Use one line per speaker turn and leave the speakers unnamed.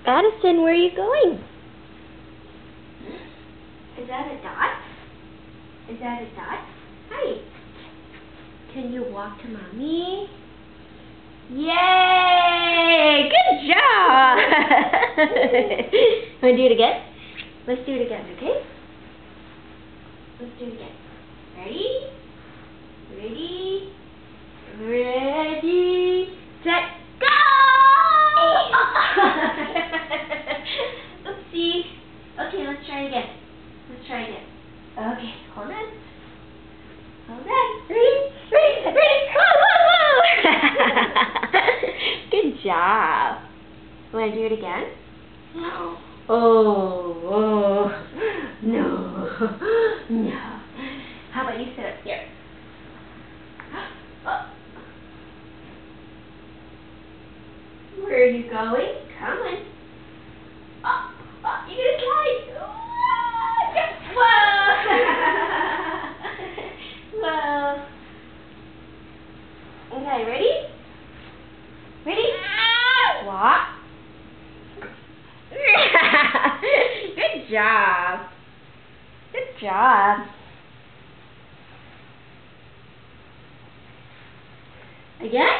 Addison, where are you going?
Is that a dot? Is that a dot? Hi. Can you walk to mommy? Yay! Good job! Want to do it again? Let's do it again, okay? Let's do it again. Ready? Ready? Ready? Set, go! Oopsie. Okay, let's try again. Let's try again. Okay, hold on. Hold on. Ready? Ready? Ready? Whoa, whoa, whoa! Good job. Want to do it again? No. Oh, no. No. How about you sit up here? Oh. Where are you going? Come on. Oh, oh, you're going to slide. Oh, yes. Whoa. Whoa. Okay, ready? Ready? Walk. Good job. Good job. Again?